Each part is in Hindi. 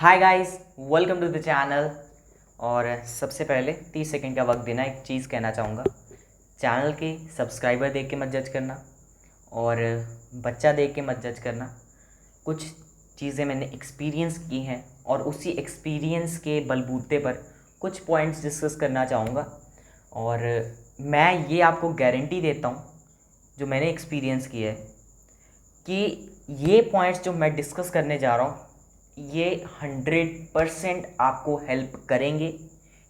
Hi guys, welcome to the channel. और सबसे पहले 30 सेकंड का वक्त देना, एक चीज़ कहना चाहूँगा। चैनल के सब्सक्राइबर देख के मत जज करना और बच्चा देख के मत जज करना। कुछ चीज़ें मैंने एक्सपीरियंस की हैं और उसी एक्सपीरियंस के बलबूते पर कुछ पॉइंट्स डिस्कस करना चाहूँगा। और मैं ये आपको गारंटी देता हूँ, जो मैंने एक्सपीरियंस किया है, कि ये पॉइंट्स जो मैं डिस्कस करने जा रहा हूँ ये 100% आपको हेल्प करेंगे।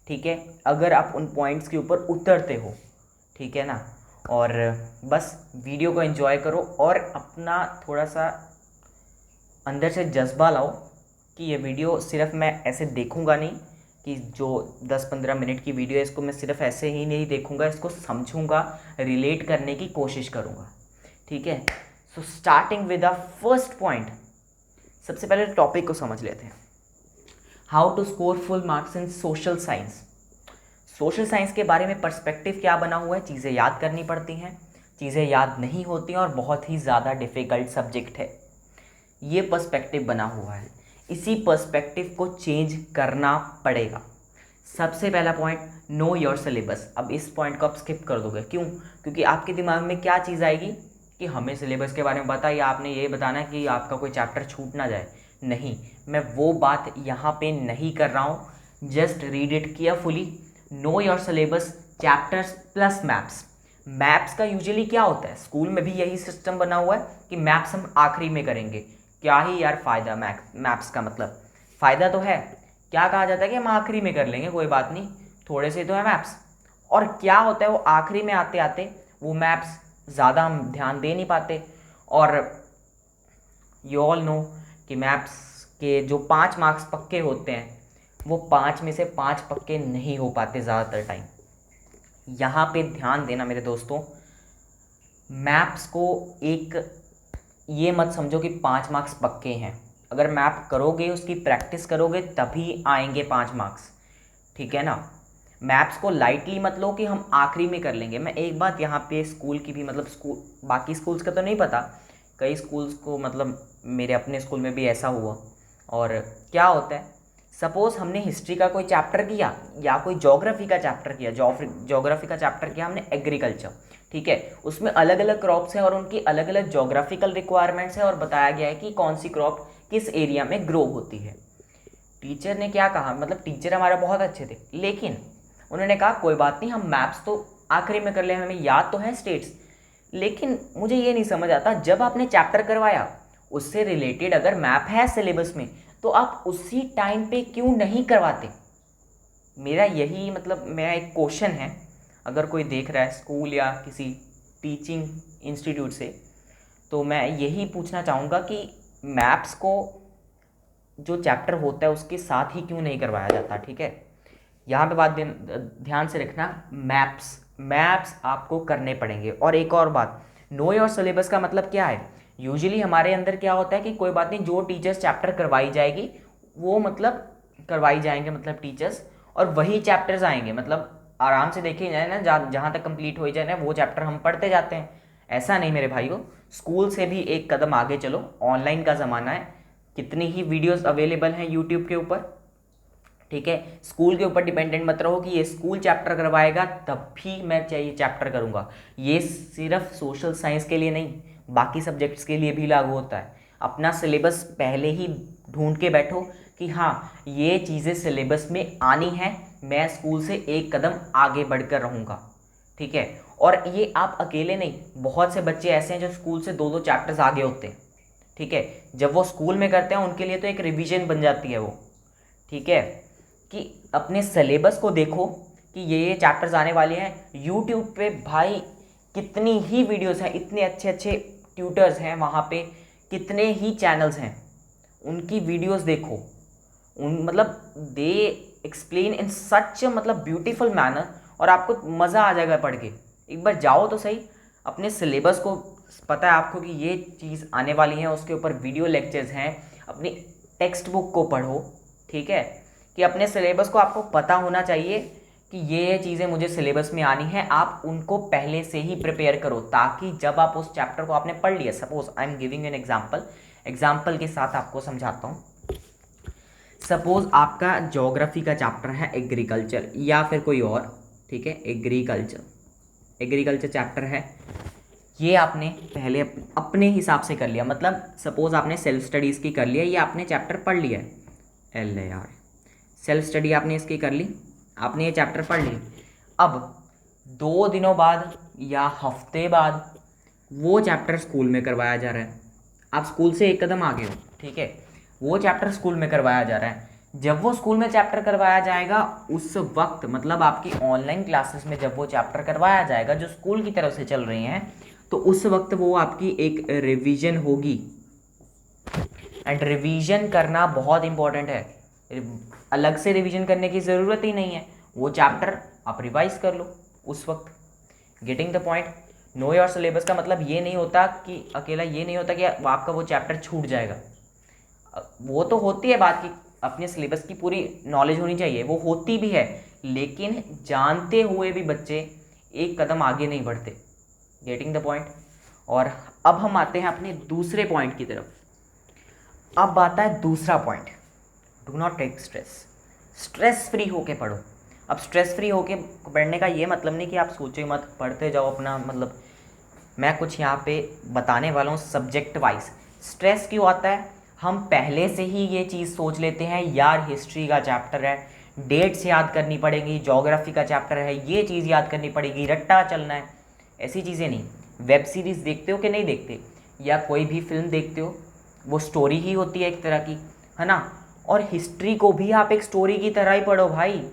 ठीक है, अगर आप उन पॉइंट्स के ऊपर उतरते हो, ठीक है ना। और बस वीडियो को एंजॉय करो और अपना थोड़ा सा अंदर से जज्बा लाओ कि ये वीडियो सिर्फ मैं ऐसे देखूंगा नहीं, कि जो 10-15 मिनट की वीडियो है इसको मैं सिर्फ ऐसे ही नहीं देखूंगा, इसको समझूंगा, रिलेट करने की कोशिश करूंगा। ठीक है, so starting with the first point. सबसे पहले टॉपिक को समझ लेते हैं। How to score full marks in social science. Social science के बारे में पर्सपेक्टिव क्या बना हुआ है, चीज़ें याद करनी पड़ती हैं, चीज़ें याद नहीं होती हैं और बहुत ही ज़्यादा डिफ़िकल्ट सब्जेक्ट है, ये पर्सपेक्टिव बना हुआ है। इसी पर्सपेक्टिव को चेंज करना पड़ेगा। सबसे पहला पॉइंट, नो योर सिलेबस। अब इस पॉइंट को आप स्किप कर दोगे, क्यों? क्योंकि आपके दिमाग में क्या चीज़ आएगी कि हमें सिलेबस के बारे में पता है, या आपने ये बताना है कि आपका कोई चैप्टर छूट ना जाए। नहीं, मैं वो बात यहाँ पे नहीं कर रहा हूँ। Just read it carefully. Know your syllabus, chapters plus maps. Maps का यूजुअली क्या होता है, स्कूल में भी यही सिस्टम बना हुआ है कि मैप्स हम आखिरी में करेंगे। क्या ही यार फ़ायदा, मैप्स का मतलब फ़ायदा तो है, क्या कहा जाता है कि हम आखिरी में कर लेंगे, कोई बात नहीं, थोड़े से तो है मैप्स। और क्या होता है, वो आखिरी में आते आते वो मैप्स ज़्यादा हम ध्यान दे नहीं पाते। और यू ऑल नो कि मैप्स के जो 5 मार्क्स पक्के होते हैं, वो 5 में से 5 पक्के नहीं हो पाते ज़्यादातर टाइम। यहाँ पे ध्यान देना मेरे दोस्तों, मैप्स को एक ये मत समझो कि 5 मार्क्स पक्के हैं। अगर मैप करोगे, उसकी प्रैक्टिस करोगे, तभी आएंगे 5 मार्क्स। ठीक है ना। मैप्स को लाइटली मत लो कि हम आखिरी में कर लेंगे। मैं एक बात यहाँ पे स्कूल की भी, मतलब स्कूल बाकी स्कूल्स का तो नहीं पता, कई स्कूल्स को, मतलब मेरे अपने स्कूल में भी ऐसा हुआ। और क्या होता है, सपोज़ हमने हिस्ट्री का कोई चैप्टर किया या कोई ज्योग्राफी का चैप्टर किया, ज्योग्राफी का चैप्टर किया हमने एग्रीकल्चर। ठीक है, उसमें अलग अलग क्रॉप्स हैं और उनकी अलग अलग ज्योग्राफिकल रिक्वायरमेंट्स है और बताया गया है कि कौन सी क्रॉप किस एरिया में ग्रो होती है। टीचर ने क्या कहा, मतलब टीचर हमारे बहुत अच्छे थे, लेकिन उन्होंने कहा कोई बात नहीं, हम मैप्स तो आखिरी में कर ले, हमें याद तो है स्टेट्स। लेकिन मुझे ये नहीं समझ आता, जब आपने चैप्टर करवाया उससे रिलेटेड अगर मैप है सिलेबस में, तो आप उसी टाइम पे क्यों नहीं करवाते? मेरा यही, मतलब मेरा एक क्वेश्चन है, अगर कोई देख रहा है स्कूल या किसी टीचिंग इंस्टीट्यूट से, तो मैं यही पूछना चाहूँगा कि मैप्स को जो चैप्टर होता है उसके साथ ही क्यों नहीं करवाया जाता। ठीक है, यहाँ पे बात ध्यान से रखना, मैप्स मैप्स आपको करने पड़ेंगे। और एक और बात, नो योर सिलेबस का मतलब क्या है, यूजुअली हमारे अंदर क्या होता है कि कोई बात नहीं, जो टीचर्स चैप्टर करवाई जाएगी वो मतलब करवाई जाएंगे, मतलब टीचर्स, और वही चैप्टर्स आएंगे, मतलब आराम से देखे जाए ना, जहाँ तक कंप्लीट हो जाए ना वो चैप्टर हम पढ़ते जाते हैं। ऐसा नहीं मेरे भाइयों, स्कूल से भी एक कदम आगे चलो। ऑनलाइन का ज़माना है, कितनी ही वीडियोस अवेलेबल हैं यूट्यूब के ऊपर। ठीक है, स्कूल के ऊपर डिपेंडेंट मत रहो कि ये स्कूल चैप्टर करवाएगा तब भी मैं चाहिए चैप्टर करूँगा। ये सिर्फ सोशल साइंस के लिए नहीं, बाकी सब्जेक्ट्स के लिए भी लागू होता है। अपना सिलेबस पहले ही ढूंढ के बैठो कि हाँ, ये चीज़ें सिलेबस में आनी है, मैं स्कूल से एक कदम आगे बढ़कर रहूँगा। ठीक है, और ये आप अकेले नहीं, बहुत से बच्चे ऐसे हैं जो स्कूल से 2-2 चैप्टर्स आगे होते हैं। ठीक है, जब वो स्कूल में करते हैं उनके लिए तो एक रिवीजन बन जाती है वो। ठीक है, कि अपने सिलेबस को देखो कि ये चैप्टर्स आने वाले हैं। यूट्यूब पे भाई कितनी ही वीडियोस हैं, इतने अच्छे अच्छे ट्यूटर्स हैं वहाँ पे, कितने ही चैनल्स हैं, उनकी वीडियोस देखो। उन मतलब दे एक्सप्लेन इन सच मतलब ब्यूटीफुल मैनर, और आपको मज़ा आ जाएगा पढ़ के। एक बार जाओ तो सही, अपने सिलेबस को पता है आपको कि ये चीज़ आने वाली है, उसके ऊपर वीडियो लेक्चर्स हैं, अपनी टेक्स्ट बुक को पढ़ो। ठीक है, कि अपने सिलेबस को आपको पता होना चाहिए कि ये चीज़ें मुझे सिलेबस में आनी है, आप उनको पहले से ही प्रिपेयर करो, ताकि जब आप उस चैप्टर को आपने पढ़ लिया, suppose I am giving an example के साथ आपको समझाता हूँ। सपोज आपका ज्योग्राफी का चैप्टर है एग्रीकल्चर या फिर कोई और, ठीक है, एग्रीकल्चर चैप्टर है, ये आपने पहले अपने हिसाब से कर लिया, मतलब सपोज आपने सेल्फ स्टडीज़ की कर लिया, ये आपने चैप्टर पढ़ लिया है, एल यार, सेल्फ स्टडी आपने इसकी कर ली, आपने ये चैप्टर पढ़ ली। अब 2 दिनों बाद या हफ्ते बाद वो चैप्टर स्कूल में करवाया जा रहा है, आप स्कूल से एक कदम आगे हो, ठीक है, वो चैप्टर स्कूल में करवाया जा रहा है। जब वो स्कूल में चैप्टर करवाया जाएगा उस वक्त, मतलब आपकी ऑनलाइन क्लासेस में जब वो चैप्टर करवाया जाएगा जो स्कूल की तरफ से चल रही हैं, तो उस वक्त वो आपकी एक रिवीजन होगी। एंड रिवीजन करना बहुत इंपॉर्टेंट है, अलग से रिवीजन करने की ज़रूरत ही नहीं है, वो चैप्टर आप रिवाइज कर लो उस वक्त। Getting the point. Know your syllabus का मतलब ये नहीं होता कि अकेला ये नहीं होता कि आपका वो चैप्टर छूट जाएगा, वो तो होती है बात की अपने सिलेबस की पूरी नॉलेज होनी चाहिए, वो होती भी है, लेकिन जानते हुए भी बच्चे एक कदम आगे नहीं बढ़ते। Getting the point. और अब हम आते हैं अपने दूसरे पॉइंट की तरफ। अब आता है दूसरा point, do not take stress, stress free होके पढ़ो। अब स्ट्रेस फ्री होके पढ़ने का ये मतलब नहीं कि आप सोचो मत, पढ़ते जाओ अपना, मतलब मैं कुछ यहाँ पे बताने वाला हूँ सब्जेक्ट वाइज। स्ट्रेस क्यों आता है, हम पहले से ही ये चीज़ सोच लेते हैं यार हिस्ट्री का चैप्टर है, डेट्स याद करनी पड़ेगी, ज्योग्राफी का चैप्टर है, ये चीज़ याद करनी पड़ेगी, रट्टा चलना है, ऐसी चीज़ें नहीं। वेब सीरीज़ देखते हो कि नहीं देखते, या कोई भी फिल्म देखते हो, वो स्टोरी ही होती है एक तरह की, है ना। और हिस्ट्री को भी आप एक स्टोरी की तरह ही पढ़ो भाई,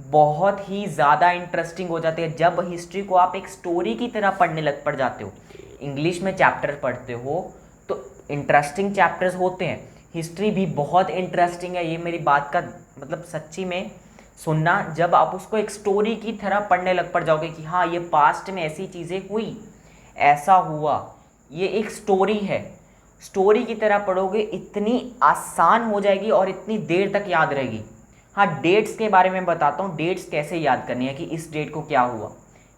बहुत ही ज़्यादा इंटरेस्टिंग हो जाते हैं जब हिस्ट्री को आप एक स्टोरी की तरह पढ़ जाते हो। इंग्लिश में चैप्टर पढ़ते हो तो इंटरेस्टिंग चैप्टर्स होते हैं, हिस्ट्री भी बहुत इंटरेस्टिंग है, ये मेरी बात का मतलब सच्ची में सुनना, जब आप उसको एक स्टोरी की तरह पढ़ने पड़ जाओगे कि हाँ ये पास्ट में ऐसी चीज़ें हुई, ऐसा हुआ, ये एक स्टोरी है, स्टोरी की तरह पढ़ोगे, इतनी आसान हो जाएगी और इतनी देर तक याद रहेगी। हाँ, डेट्स के बारे में बताता हूँ, डेट्स कैसे याद करनी है कि इस डेट को क्या हुआ।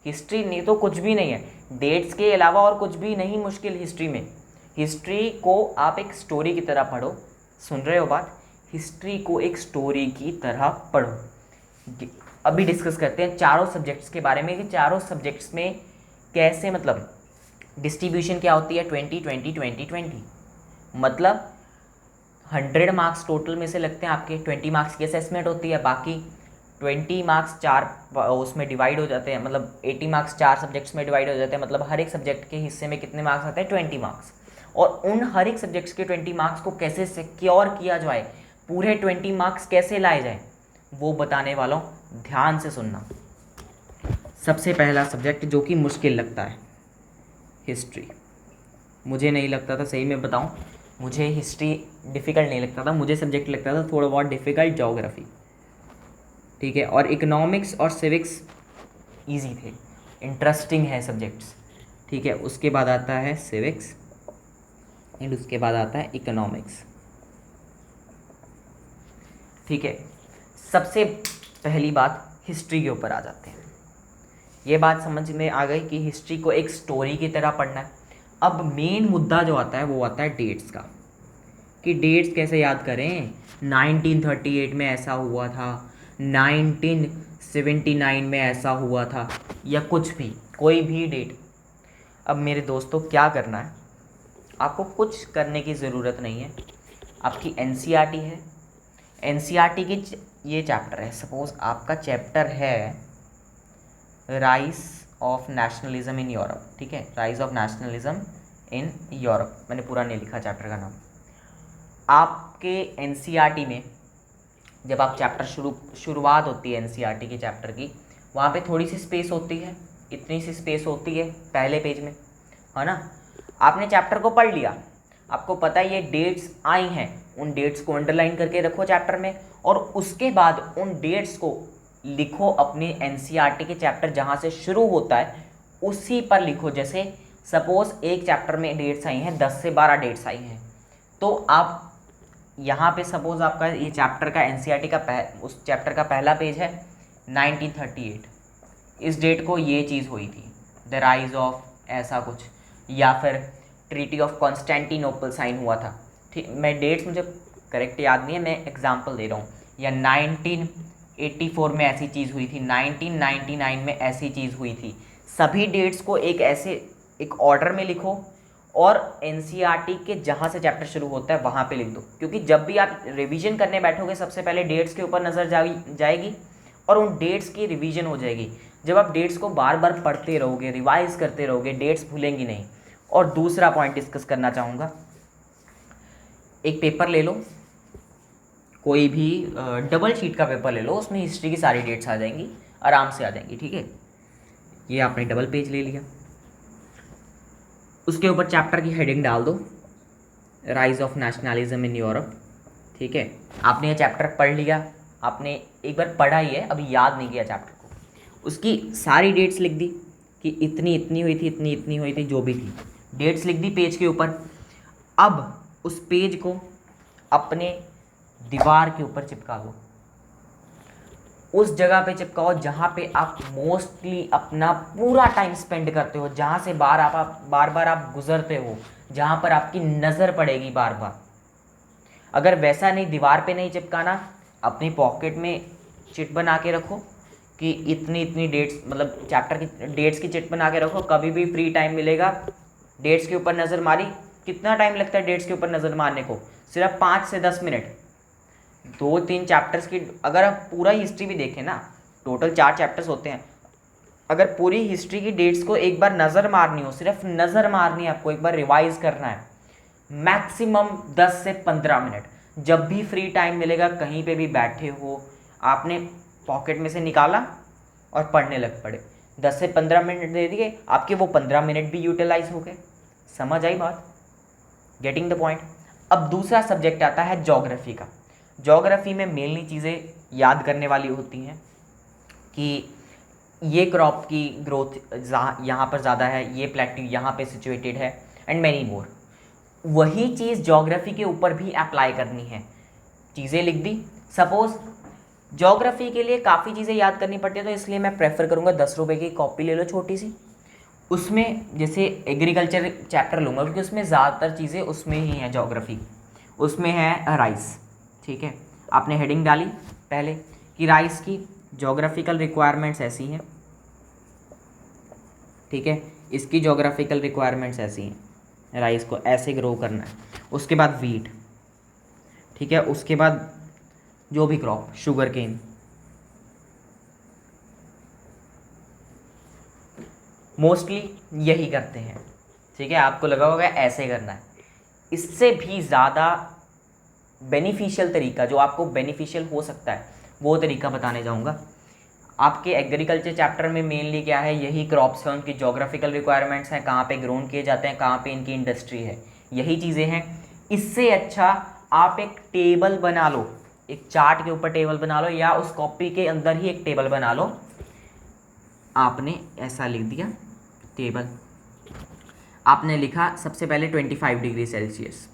हिस्ट्री नहीं तो कुछ भी नहीं है, डेट्स के अलावा और कुछ भी नहीं मुश्किल हिस्ट्री में। हिस्ट्री को आप एक स्टोरी की तरह पढ़ो, सुन रहे हो बात, हिस्ट्री को एक स्टोरी की तरह पढ़ो। अभी डिस्कस करते हैं चारों सब्जेक्ट्स के बारे में कि चारों सब्जेक्ट्स में कैसे, मतलब डिस्ट्रीब्यूशन क्या होती है, 20-20-20-20, मतलब 100 मार्क्स टोटल में से लगते हैं आपके, 20 मार्क्स की असेसमेंट होती है, बाकी 20 मार्क्स 4 उसमें डिवाइड हो जाते हैं, मतलब 80 मार्क्स 4 सब्जेक्ट्स में डिवाइड हो जाते हैं, मतलब हर एक सब्जेक्ट के हिस्से में कितने मार्क्स आते हैं, 20 मार्क्स। और उन हर एक सब्जेक्ट्स के 20 मार्क्स को कैसे सिक्योर किया जाए, पूरे 20 मार्क्स कैसे लाए जाए, वो बताने वाला हूँ, ध्यान से सुनना। सबसे पहला सब्जेक्ट जो कि मुश्किल लगता है, हिस्ट्री। मुझे नहीं लगता था, सही में बताऊँ, मुझे हिस्ट्री डिफ़िकल्ट नहीं लगता था, मुझे सब्जेक्ट लगता था थोड़ा बहुत डिफ़िकल्ट, ज्योग्राफी, ठीक है, और इकोनॉमिक्स और सिविक्स इजी थे, इंटरेस्टिंग है सब्जेक्ट्स, ठीक है। उसके बाद आता है सिविक्स एंड उसके बाद आता है इकोनॉमिक्स, ठीक है। सबसे पहली बात हिस्ट्री के ऊपर आ जाते हैं। ये बात समझ में आ गई कि हिस्ट्री को एक स्टोरी की तरह पढ़ना है। अब मेन मुद्दा जो आता है वो आता है डेट्स का, कि डेट्स कैसे याद करें, 1938 में ऐसा हुआ था, 1979 में ऐसा हुआ था, या कुछ भी, कोई भी डेट। अब मेरे दोस्तों क्या करना है, आपको कुछ करने की ज़रूरत नहीं है, आपकी एनसीईआरटी है, एनसीईआरटी की ये चैप्टर है, सपोज आपका चैप्टर है rise of nationalism in Europe, ठीक है, rise of nationalism in Europe, मैंने पूरा नहीं लिखा चैप्टर का नाम। आपके एनसीईआरटी में जब आप चैप्टर शुरुआत होती है एनसीईआरटी के चैप्टर की, वहाँ पे थोड़ी सी स्पेस होती है, इतनी सी स्पेस होती है पहले पेज में, है ना। आपने चैप्टर को पढ़ लिया, आपको पता है ये डेट्स आई हैं, उन डेट्स को अंडरलाइन करके रखो चैप्टर में, और उसके बाद उन डेट्स को लिखो अपने एनसीईआरटी के चैप्टर जहाँ से शुरू होता है उसी पर लिखो। जैसे सपोज एक चैप्टर में डेट्स आई हैं, 10 से 12 डेट्स आई हैं, तो आप यहाँ पे सपोज आपका ये चैप्टर का एनसीईआरटी का उस चैप्टर का पहला पेज है 1938, इस डेट को ये चीज़ हुई थी, द राइज ऑफ ऐसा कुछ, या फिर ट्रीटी ऑफ कॉन्स्टेंटिनोपल साइन हुआ था, ठीक। मैं डेट्स मुझे करेक्ट याद नहीं है, मैं एग्जांपल दे रहा हूँ। या 1984 में ऐसी चीज़ हुई थी, 1999 में ऐसी चीज़ हुई थी। सभी डेट्स को एक ऑर्डर में लिखो और एनसीईआरटी के जहाँ से चैप्टर शुरू होता है वहाँ पे लिख दो, क्योंकि जब भी आप रिवीजन करने बैठोगे सबसे पहले डेट्स के ऊपर नज़र जाएगी और उन डेट्स की रिवीजन हो जाएगी। जब आप डेट्स को बार बार पढ़ते रहोगे, रिवाइज करते रहोगे, डेट्स भूलेंगी नहीं। और दूसरा पॉइंट डिस्कस करना चाहूँगा, एक पेपर ले लो, कोई भी डबल शीट का पेपर ले लो, उसमें हिस्ट्री की सारी डेट्स आ जाएंगी, आराम से आ जाएंगी, ठीक है। ये आपने डबल पेज ले लिया, उसके ऊपर चैप्टर की हेडिंग डाल दो, rise of nationalism in Europe, ठीक है। आपने ये चैप्टर पढ़ लिया, आपने एक बार पढ़ा ही है, अभी याद नहीं किया चैप्टर को, उसकी सारी डेट्स लिख दी कि इतनी इतनी हुई थी, इतनी इतनी हुई थी, जो भी थी डेट्स लिख दी पेज के ऊपर। अब उस पेज को अपने दीवार के ऊपर चिपका दो, उस जगह पे चिपकाओ जहाँ पे आप मोस्टली अपना पूरा टाइम स्पेंड करते हो, जहाँ से बार बार आप गुजरते हो, जहाँ पर आपकी नज़र पड़ेगी बार बार। अगर वैसा नहीं, दीवार पे नहीं चिपकाना, अपनी पॉकेट में चिट बना के रखो कि इतनी इतनी डेट्स, मतलब चैप्टर की डेट्स की चिट बना के रखो। कभी भी फ्री टाइम मिलेगा, डेट्स के ऊपर नज़र मारी। कितना टाइम लगता है डेट्स के ऊपर नज़र मारने को? सिर्फ 5 से 10 मिनट। 2-3 चैप्टर्स की, अगर आप पूरा हिस्ट्री भी देखें ना, टोटल 4 चैप्टर्स होते हैं, अगर पूरी हिस्ट्री की डेट्स को एक बार नज़र मारनी हो, सिर्फ नज़र मारनी है आपको, एक बार रिवाइज करना है, मैक्सिमम 10 से 15 मिनट। जब भी फ्री टाइम मिलेगा, कहीं पे भी बैठे हो, आपने पॉकेट में से निकाला और पढ़ने लग पड़े। 10 से 15 मिनट दे दिए, आपके वो 15 मिनट भी यूटिलाइज हो गए। समझ आई बात? Getting the point. अब दूसरा सब्जेक्ट आता है ज्योग्राफी का। ज्योग्राफी में मेनली चीज़ें याद करने वाली होती हैं कि ये क्रॉप की ग्रोथ यहाँ पर ज़्यादा है, ये प्लेट्यू यहाँ पे सिचुएटेड है, एंड मैनी मोर। वही चीज़ ज्योग्राफी के ऊपर भी अप्लाई करनी है। चीज़ें लिख दी। सपोज ज्योग्राफी के लिए काफ़ी चीज़ें याद करनी पड़ती है, तो इसलिए मैं प्रेफर करूँगा 10 रुपये की कॉपी ले लो छोटी सी, उसमें जैसे एग्रीकल्चर चैप्टर लूँगा, क्योंकि उसमें ज़्यादातर चीज़ें उसमें ही हैं। ज्योग्राफी उसमें है राइस, ठीक है। आपने हेडिंग डाली पहले कि राइस की ज्योग्राफिकल रिक्वायरमेंट्स ऐसी हैं, ठीक है, इसकी ज्योग्राफिकल रिक्वायरमेंट्स ऐसी हैं, राइस को ऐसे ग्रो करना है। उसके बाद वीट, ठीक है, उसके बाद जो भी क्रॉप, शुगर केन, मोस्टली यही करते हैं, ठीक है। आपको लगा होगा ऐसे करना है। इससे भी ज़्यादा बेनिफिशियल तरीका, जो आपको बेनिफिशियल हो सकता है, वो तरीका बताने जाऊँगा। आपके एग्रीकल्चर चैप्टर में मेनली क्या है, यही क्रॉप्स हैं, उनकी ज्योग्राफिकल रिक्वायरमेंट्स हैं, कहाँ पे ग्रोन किए जाते हैं, कहाँ पे इनकी इंडस्ट्री है, यही चीज़ें हैं। इससे अच्छा आप एक टेबल बना लो, एक चार्ट के ऊपर टेबल बना लो, या उस कॉपी के अंदर ही एक टेबल बना लो। आपने ऐसा लिख दिया टेबल, आपने लिखा सबसे पहले 25 डिग्री सेल्सियस,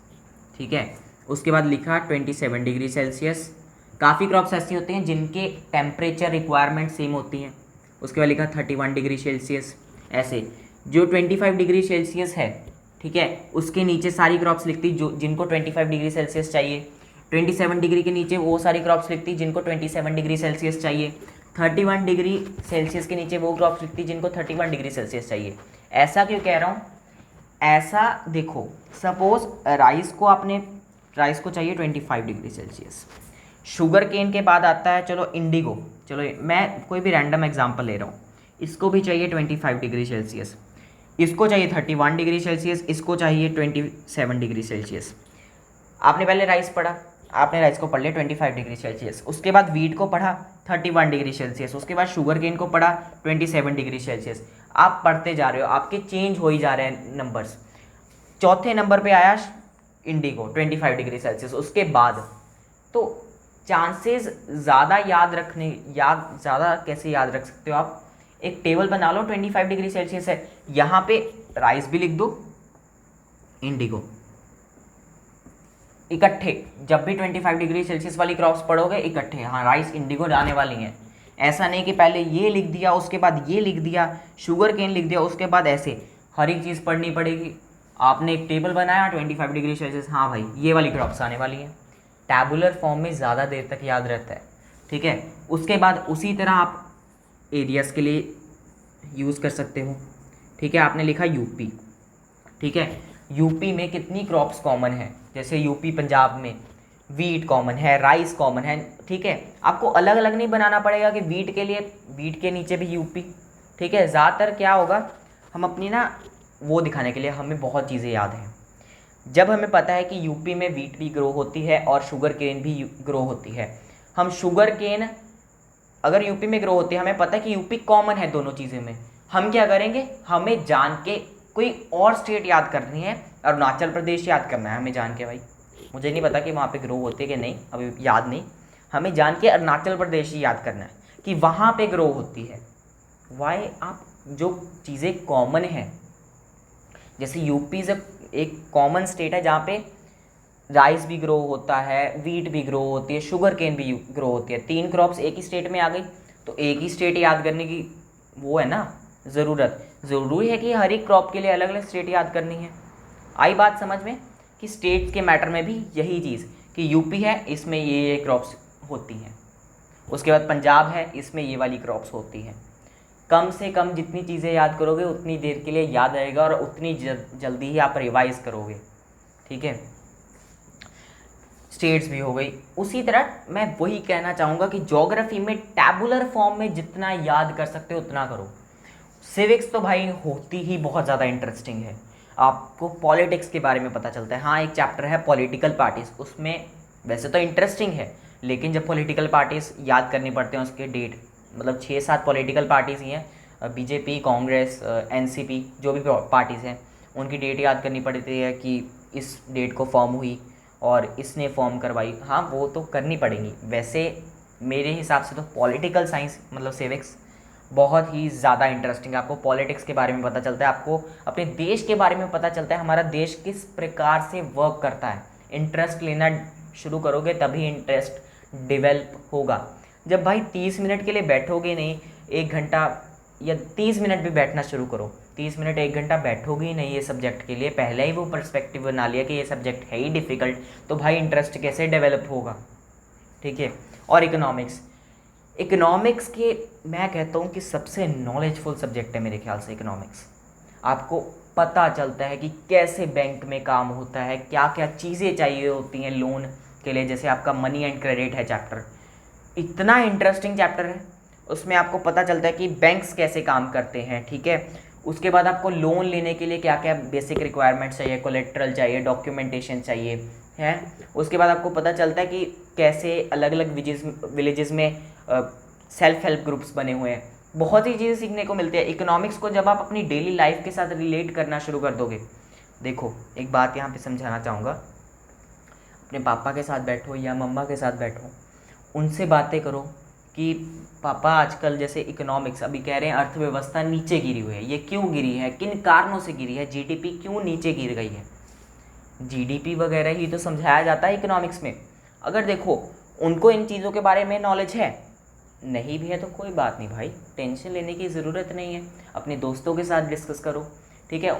ठीक है, उसके बाद लिखा 27 डिग्री सेल्सियस। काफ़ी क्रॉप्स ऐसी होती हैं जिनके टेम्परेचर रिक्वायरमेंट सेम होती हैं। उसके बाद लिखा 31 डिग्री सेल्सियस। ऐसे जो 25 डिग्री सेल्सियस है, ठीक है, उसके नीचे सारी क्रॉप्स लिखती जो जिनको 25 डिग्री सेल्सियस चाहिए। 27 डिग्री के नीचे वो सारी क्रॉप्स लिखती जिनको 27 डिग्री सेल्सियस चाहिए। 31 डिग्री सेल्सियस के नीचे वो क्रॉप्स लिखती जिनको 31 डिग्री सेल्सियस चाहिए। ऐसा क्यों कह रहा हूँ? ऐसा देखो, सपोज राइस को चाहिए 25 डिग्री सेल्सियस। शुगर केन के बाद आता है, चलो इंडिगो, चलो मैं कोई भी रैंडम एग्जांपल ले रहा हूँ, इसको भी चाहिए 25 डिग्री सेल्सियस, इसको चाहिए 31 डिग्री सेल्सियस, इसको चाहिए 27 डिग्री सेल्सियस। आपने पहले राइस पढ़ा, आपने राइस को पढ़ लिया 25 डिग्री सेल्सियस, उसके बाद वीट को पढ़ा 31 डिग्री सेल्सियस, उसके बाद शुगर केन को पढ़ा 27 डिग्री सेल्सियस। आप पढ़ते जा रहे हो, आपके चेंज हो ही जा रहे हैं नंबर्स। चौथे नंबर पे आया इंडिगो 25 डिग्री सेल्सियस, उसके बाद तो चांसेस ज़्यादा ज़्यादा कैसे याद रख सकते हो आप? एक टेबल बना लो, 25 डिग्री सेल्सियस है, यहाँ पे राइस भी लिख दो, इंडिगो, इकट्ठे। जब भी 25 डिग्री सेल्सियस वाली क्रॉप्स पढ़ोगे इकट्ठे, हाँ राइस इंडिगो जाने वाली हैं। ऐसा नहीं कि पहले ये लिख दिया उसके बाद ये लिख दिया, शुगर केन लिख दिया उसके बाद ऐसे, हर एक चीज़ पढ़नी पड़ेगी। आपने एक टेबल बनाया 25 डिग्री सेल्सियस, हाँ भाई ये वाली क्रॉप्स आने वाली हैं, टैबुलर फॉर्म में ज़्यादा देर तक याद रहता है, ठीक है। उसके बाद उसी तरह आप एरियाज़ के लिए यूज़ कर सकते हो, ठीक है। आपने लिखा यूपी, ठीक है। यूपी में कितनी क्रॉप्स कॉमन है, जैसे यूपी पंजाब में वीट कॉमन है, राइस कॉमन है, ठीक है। आपको अलग अलग नहीं बनाना पड़ेगा कि वीट के लिए वीट के नीचे भी यूपी, ठीक है। ज़्यादातर क्या होगा, हम अपनी ना वो दिखाने के लिए हमें बहुत चीज़ें याद हैं। जब हमें पता है कि यूपी में वीट भी ग्रो होती है और शुगर केन भी ग्रो होती है, हम शुगर केन अगर यूपी में ग्रो होती है, हमें पता है कि यूपी कॉमन है दोनों चीज़ें में, हम क्या करेंगे, हमें जान के कोई और स्टेट याद करनी है, अरुणाचल प्रदेश याद करना है हमें जान के। भाई मुझे नहीं पता कि वहाँ पे ग्रो होती है कि नहीं, अभी याद नहीं, हमें जान के अरुणाचल प्रदेश ही याद करना है कि वहाँ पे ग्रो होती है। वाई, आप जो चीज़ें कॉमन हैं, जैसे यूपी से एक कॉमन स्टेट है जहाँ पे राइस भी ग्रो होता है, वीट भी ग्रो होती है, शुगर केन भी ग्रो होती है, 3 क्रॉप्स एक ही स्टेट में आ गई, तो एक ही स्टेट याद करने की वो है ना ज़रूरत। ज़रूरी है कि हर एक क्रॉप के लिए अलग अलग स्टेट याद करनी है। आई बात समझ में कि स्टेट्स के मैटर में भी यही चीज़ कि यूपी है, इसमें ये क्रॉप्स होती हैं, उसके बाद पंजाब है, इसमें ये वाली क्रॉप्स होती हैं। कम से कम जितनी चीज़ें याद करोगे उतनी देर के लिए याद रहेगा और उतनी जल्दी ही आप रिवाइज करोगे, ठीक है। स्टेट्स भी हो गई। उसी तरह मैं वही कहना चाहूँगा कि ज्योग्राफी में टैबुलर फॉर्म में जितना याद कर सकते हो उतना करो। सिविक्स तो भाई होती ही बहुत ज़्यादा इंटरेस्टिंग है, आपको पॉलिटिक्स के बारे में पता चलता है। हाँ, एक चैप्टर है पॉलिटिकल पार्टीज़, उसमें वैसे तो इंटरेस्टिंग है, लेकिन जब पॉलिटिकल पार्टीज़ याद करनी पड़ते हैं उसके डेट, मतलब 6-7 पॉलिटिकल पार्टीज़ ही हैं, बीजेपी, कांग्रेस, एनसीपी, जो भी पार्टीज़ हैं उनकी डेट याद करनी पड़ती है कि इस डेट को फॉर्म हुई और इसने फॉर्म करवाई। हाँ, वो तो करनी पड़ेगी। वैसे मेरे हिसाब से तो पॉलिटिकल साइंस मतलब सिविक्स बहुत ही ज़्यादा इंटरेस्टिंग है। आपको पॉलिटिक्स के बारे में पता चलता है, आपको अपने देश के बारे में पता चलता है, हमारा देश किस प्रकार से वर्क करता है। इंटरेस्ट लेना शुरू करोगे तभी इंटरेस्ट डेवलप होगा। जब भाई 30 मिनट के लिए बैठोगे नहीं, 1 घंटा या 30 मिनट भी बैठना शुरू करो, 30 मिनट 1 घंटा बैठोगे ही नहीं ये सब्जेक्ट के लिए, पहले ही वो पर्सपेक्टिव बना लिया कि ये सब्जेक्ट है ही डिफ़िकल्ट, तो भाई इंटरेस्ट कैसे डेवलप होगा, ठीक है। और इकोनॉमिक्स के मैं कहता हूँ कि सबसे नॉलेजफुल सब्जेक्ट है मेरे ख्याल से इकोनॉमिक्स। आपको पता चलता है कि कैसे बैंक में काम होता है, क्या क्या चीज़ें चाहिए होती हैं लोन के लिए। जैसे आपका मनी एंड क्रेडिट है चैप्टर, इतना इंटरेस्टिंग चैप्टर है, उसमें आपको पता चलता है कि बैंक्स कैसे काम करते हैं, ठीक है। उसके बाद आपको लोन लेने के लिए क्या क्या बेसिक रिक्वायरमेंट्स चाहिए, कोलेट्रल चाहिए, डॉक्यूमेंटेशन चाहिए, है। उसके बाद आपको पता चलता है कि कैसे अलग अलग विलेजेस में सेल्फ हेल्प ग्रुप्स बने हुए हैं। बहुत ही चीज़ें सीखने को मिलती है इकोनॉमिक्स को जब आप अपनी डेली लाइफ के साथ रिलेट करना शुरू कर दोगे। देखो, एक बात यहाँ पे समझाना चाहूँगा, अपने पापा के साथ बैठो या मम्मा के साथ बैठो, उनसे बातें करो कि पापा आजकल जैसे इकोनॉमिक्स अभी कह रहे हैं अर्थव्यवस्था नीचे गिरी हुई है, ये क्यों गिरी है, किन कारणों से गिरी है, जीडीपी क्यों नीचे गिर गई है। जीडीपी वगैरह ही तो समझाया जाता है इकोनॉमिक्स में। अगर देखो उनको इन चीज़ों के बारे में नॉलेज है, नहीं भी है तो कोई बात नहीं भाई, टेंशन लेने की ज़रूरत नहीं है, अपने दोस्तों के साथ डिस्कस करो, ठीक है।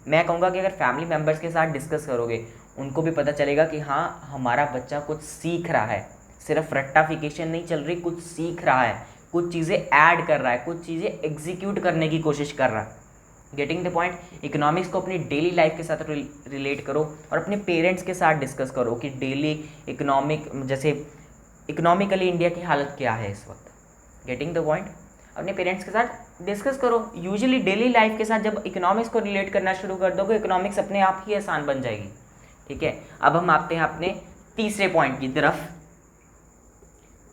मैं कहूँगा कि अगर फैमिली मेम्बर्स के साथ डिस्कस करोगे, उनको भी पता चलेगा कि हाँ हमारा बच्चा कुछ सीख रहा है, सिर्फ रट्टाफिकेशन नहीं चल रही, कुछ सीख रहा है, कुछ चीज़ें ऐड कर रहा है, कुछ चीज़ें एग्जीक्यूट करने की कोशिश कर रहा है। Getting the point. इकोनॉमिक्स को अपनी डेली लाइफ के साथ रिलेट करो और अपने पेरेंट्स के साथ डिस्कस करो कि डेली जैसे इकोनॉमिकली इंडिया की हालत क्या है इस वक्त। Getting the point. अपने पेरेंट्स के साथ डिस्कस करो। यूजुअली डेली लाइफ के साथ जब इकोनॉमिक्स को रिलेट करना शुरू कर दोगे, इकोनॉमिक्स अपने आप ही आसान बन जाएगी, ठीक है। अब हम आते हैं अपने तीसरे पॉइंट की तरफ।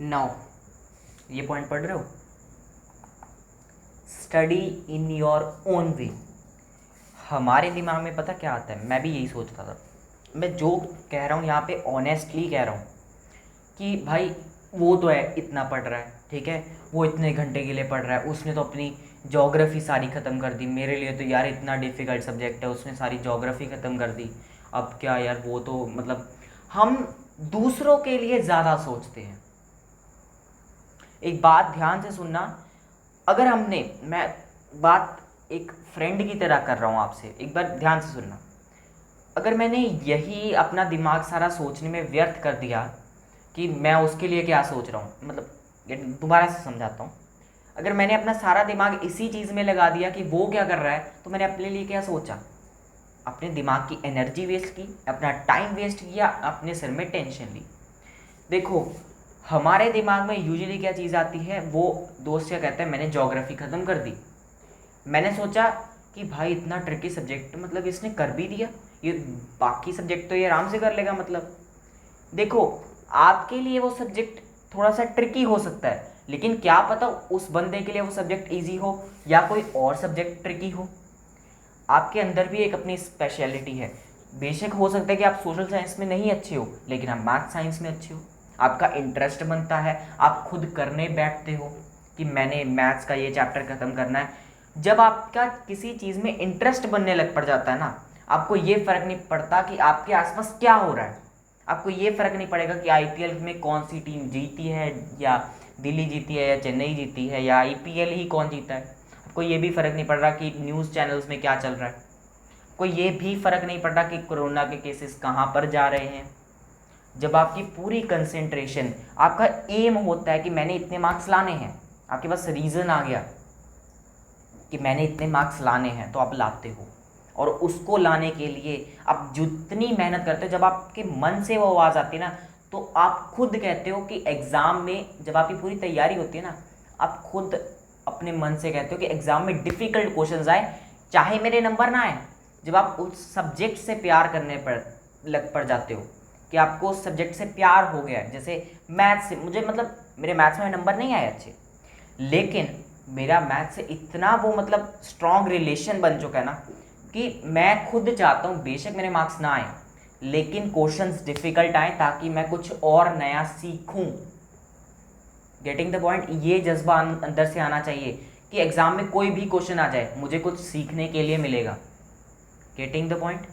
नाउ ये पॉइंट पढ़ रहे हो, study in your own way. हमारे दिमाग में पता क्या आता है, मैं भी यही सोचता था, मैं जो कह रहा हूँ यहाँ पे ऑनेस्टली कह रहा हूँ कि भाई वो तो है इतना पढ़ रहा है, ठीक है, वो इतने घंटे के लिए पढ़ रहा है, उसने तो अपनी ज्योग्राफी सारी ख़त्म कर दी, मेरे लिए तो यार इतना डिफ़िकल्ट सब्जेक्ट है, उसने सारी ज्योग्राफी ख़त्म कर दी, अब क्या यार, वो तो मतलब हम दूसरों के लिए ज़्यादा सोचते हैं। एक बात ध्यान से सुनना, अगर मैं बात एक फ्रेंड की तरह कर रहा हूँ आपसे, एक बार ध्यान से सुनना। अगर मैंने यही अपना दिमाग सारा सोचने में व्यर्थ कर दिया कि मैं उसके लिए क्या सोच रहा हूँ, मतलब ये दोबारा से समझाता हूँ। अगर मैंने अपना सारा दिमाग इसी चीज़ में लगा दिया कि वो क्या कर रहा है, तो मैंने अपने लिए क्या सोचा? अपने दिमाग की एनर्जी वेस्ट की, अपना टाइम वेस्ट किया, अपने सिर में टेंशन ली। देखो, हमारे दिमाग में यूजुअली क्या चीज़ आती है, वो दोस्त क्या कहते हैं, मैंने ज्योग्राफी ख़त्म कर दी। मैंने सोचा कि भाई इतना ट्रिकी सब्जेक्ट मतलब इसने कर भी दिया, ये बाकी सब्जेक्ट तो ये आराम से कर लेगा। मतलब देखो, आपके लिए वो सब्जेक्ट थोड़ा सा ट्रिकी हो सकता है, लेकिन क्या पता उस बंदे के लिए वो सब्जेक्ट ईजी हो या कोई और सब्जेक्ट ट्रिकी हो। आपके अंदर भी एक अपनी स्पेशलिटी है। बेशक हो सकता है कि आप सोशल साइंस में नहीं अच्छे हो, लेकिन आप मैथ साइंस में अच्छे हो। आपका इंटरेस्ट बनता है, आप खुद करने बैठते हो कि मैंने मैथ्स का ये चैप्टर ख़त्म करना है। जब आपका किसी चीज़ में इंटरेस्ट बनने लग पड़ जाता है ना, आपको ये फ़र्क नहीं पड़ता कि आपके आसपास क्या हो रहा है। आपको ये फ़र्क नहीं पड़ेगा कि आईपीएल में कौन सी टीम जीती है, या दिल्ली जीती है, या चेन्नई जीती है, या आईपीएल ही कौन जीता है। आपको ये भी फ़र्क नहीं पड़ रहा कि न्यूज़ चैनल्स में क्या चल रहा है। कोई ये भी फ़र्क नहीं पड़ रहा कि कोरोना के केसेस कहाँ पर जा रहे हैं। जब आपकी पूरी कंसंट्रेशन, आपका एम होता है कि मैंने इतने मार्क्स लाने हैं, आपके पास रीज़न आ गया कि मैंने इतने मार्क्स लाने हैं, तो आप लाते हो। और उसको लाने के लिए आप जितनी मेहनत करते हो, जब आपके मन से वो आवाज़ आती है ना, तो आप खुद कहते हो कि एग्ज़ाम में जब आपकी पूरी तैयारी होती है ना, आप खुद अपने मन से कहते हो कि एग्ज़ाम में डिफ़िकल्ट क्वेश्चंस आए, चाहे मेरे नंबर ना आए। जब आप उस सब्जेक्ट से प्यार करने पड़ जाते हो कि आपको उस सब्जेक्ट से प्यार हो गया है। जैसे मैथ्स से मुझे, मतलब मेरे मैथ्स में नंबर नहीं आए अच्छे, लेकिन मेरा मैथ से इतना वो मतलब स्ट्रॉन्ग रिलेशन बन चुका है ना कि मैं खुद चाहता हूँ बेशक मेरे मार्क्स ना आए, लेकिन क्वेश्चंस डिफ़िकल्ट आए ताकि मैं कुछ और नया सीखूं। Getting the point? ये जज्बा अंदर से आना चाहिए कि एग्ज़ाम में कोई भी क्वेश्चन आ जाए, मुझे कुछ सीखने के लिए मिलेगा। Getting the point?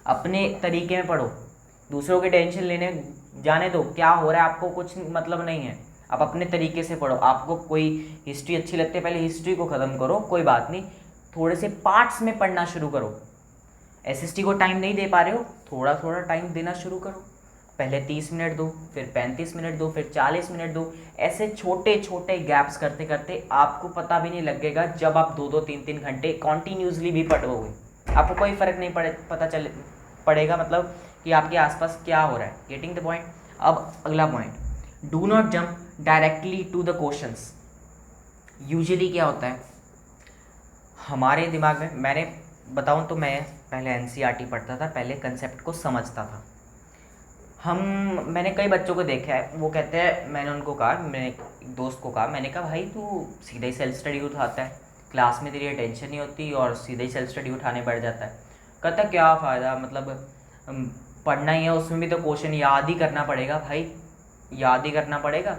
अपने तरीके में पढ़ो, दूसरों के टेंशन लेने जाने दो, क्या हो रहा है आपको कुछ मतलब नहीं है। आप अपने तरीके से पढ़ो। आपको कोई हिस्ट्री अच्छी लगती है, पहले हिस्ट्री को ख़त्म करो, कोई बात नहीं, थोड़े से पार्ट्स में पढ़ना शुरू करो। एसएसटी को टाइम नहीं दे पा रहे हो, थोड़ा थोड़ा टाइम देना शुरू करो। पहले 30 मिनट दो, फिर 35 मिनट दो, फिर 40 मिनट दो। ऐसे छोटे छोटे गैप्स करते करते आपको पता भी नहीं लगेगा जब आप 2-2 3-3 घंटे कॉन्टीन्यूसली भी पढ़ोगे, आपको कोई फ़र्क नहीं पड़ेगा मतलब कि आपके आसपास क्या हो रहा है। Getting the point? अब अगला point, do not jump directly to the questions. Usually क्या होता है हमारे दिमाग में, मैंने बताऊं तो मैं पहले एनसीईआरटी पढ़ता था, पहले कंसेप्ट को समझता था। मैंने कई बच्चों को देखा है, वो कहते हैं, मैंने उनको कहा, मैंने एक दोस्त को कहा, मैंने कहा भाई तू सीधा ही सेल्फ स्टडी उठाता है, क्लास में तेरी अटेंशन नहीं होती और सीधा ही सेल्फ स्टडी उठाने बैठ जाता है। कहता क्या फ़ायदा, मतलब पढ़ना ही है, उसमें भी तो क्वेश्चन याद ही करना पड़ेगा। भाई याद ही करना पड़ेगा,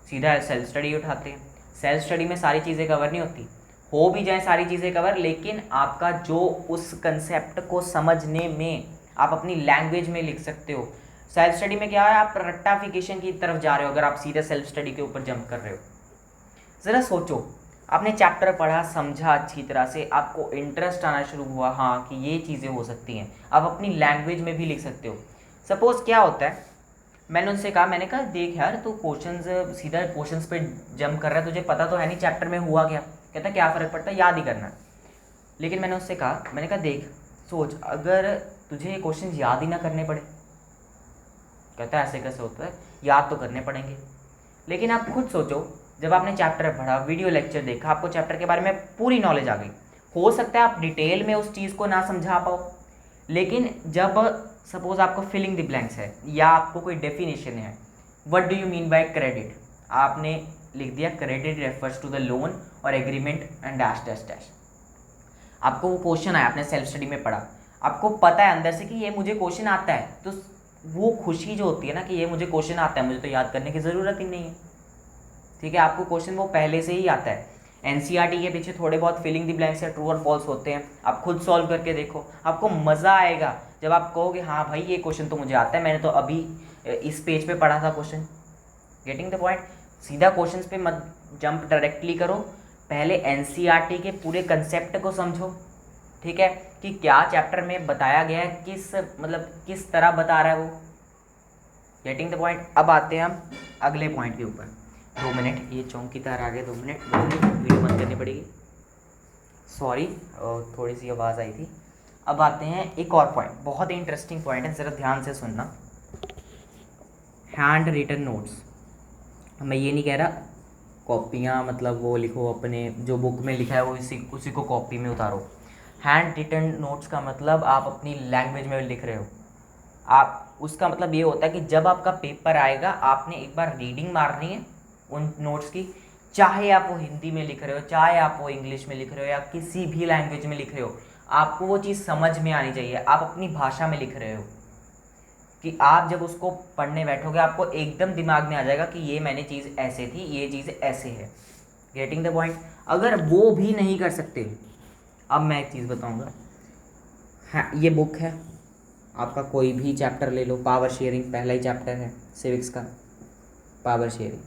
सीधा सेल्फ स्टडी उठाते हैं। सेल्फ स्टडी में सारी चीज़ें कवर नहीं होती, हो भी जाए सारी चीज़ें कवर, लेकिन आपका जो उस कंसेप्ट को समझने में आप अपनी लैंग्वेज में लिख सकते हो। सेल्फ स्टडी में क्या है, आप रट्टाफिकेशन की तरफ जा रहे हो अगर आप सीधे सेल्फ स्टडी के ऊपर जंप कर रहे हो। ज़रा सोचो, आपने चैप्टर पढ़ा, समझा अच्छी तरह से, आपको इंटरेस्ट आना शुरू हुआ, हाँ कि ये चीज़ें हो सकती हैं, आप अपनी लैंग्वेज में भी लिख सकते हो। सपोज़ क्या होता है, मैंने उनसे कहा, मैंने कहा देख यार तू क्वेश्चंस, सीधा क्वेश्चंस पे जंप कर रहा है, तुझे पता तो है नहीं चैप्टर में हुआ क्या। कहता क्या फ़र्क पड़ता है, याद ही करना है। लेकिन मैंने उससे कहा, मैंने कहा देख सोच, अगर तुझे ये क्वेश्चन याद ही ना करने पड़े। कहता है ऐसे कैसे होता है, याद तो करने पड़ेंगे। लेकिन आप खुद सोचो, जब आपने चैप्टर पढ़ा, वीडियो लेक्चर देखा, आपको चैप्टर के बारे में पूरी नॉलेज आ गई, हो सकता है आप डिटेल में उस चीज़ को ना समझा पाओ, लेकिन जब सपोज आपको फिलिंग द ब्लैंक्स है या आपको कोई डेफिनेशन है, what do you mean by credit, आपने लिख दिया credit refers to the loan और agreement and dash dash dash. आपको वो क्वेश्चन आया, आपने सेल्फ स्टडी में पढ़ा, आपको पता है अंदर से कि ये मुझे क्वेश्चन आता है, तो वो खुशी जो होती है ना कि ये मुझे क्वेश्चन आता है, मुझे तो याद करने की ज़रूरत ही नहीं है। ठीक है, आपको क्वेश्चन वो पहले से ही आता है। एनसीईआरटी के पीछे थोड़े बहुत फिलिंग द ब्लैंक्स या ट्रू और फॉल्स होते हैं, आप खुद सॉल्व करके देखो, आपको मज़ा आएगा जब आप कहोगे हाँ भाई ये क्वेश्चन तो मुझे आता है, मैंने तो अभी इस पेज पे पढ़ा था क्वेश्चन। Getting the point? सीधा क्वेश्चंस पे मत जंप डायरेक्टली करो, पहले एनसीईआरटी के पूरे कंसेप्ट को समझो, ठीक है, कि क्या चैप्टर में बताया गया है, किस तरह बता रहा है वो। Getting the point. अब आते हैं हम अगले पॉइंट के ऊपर। 2 मिनट, ये चौंकी तार आ गए, 2 मिनट वीडियो बंद करनी पड़ेगी, सॉरी थोड़ी सी आवाज़ आई थी। अब आते हैं एक और पॉइंट, बहुत ही इंटरेस्टिंग पॉइंट है, ज़रा ध्यान से सुनना। Hand written notes. मैं ये नहीं कह रहा कॉपियाँ मतलब वो लिखो, अपने जो बुक में लिखा है वो उसी को कॉपी में उतारो। हैंड रिटन नोट्स का मतलब आप अपनी लैंग्वेज में लिख रहे हो, आप उसका मतलब ये होता है कि जब आपका पेपर आएगा आपने एक बार रीडिंग मारनी है उन नोट्स की, चाहे आप वो हिंदी में लिख रहे हो, चाहे आप वो इंग्लिश में लिख रहे हो, या किसी भी लैंग्वेज में लिख रहे हो, आपको वो चीज़ समझ में आनी चाहिए। आप अपनी भाषा में लिख रहे हो कि आप जब उसको पढ़ने बैठोगे आपको एकदम दिमाग में आ जाएगा कि ये मैंने चीज़ ऐसे थी, ये चीज़ ऐसे है। Getting the point. अगर वो भी नहीं कर सकते, अब मैं एक चीज़ बताऊंगा। हाँ, ये बुक है आपका, कोई भी चैप्टर ले लो, पावर शेयरिंग पहला ही चैप्टर है सिविक्स का, पावर शेयरिंग,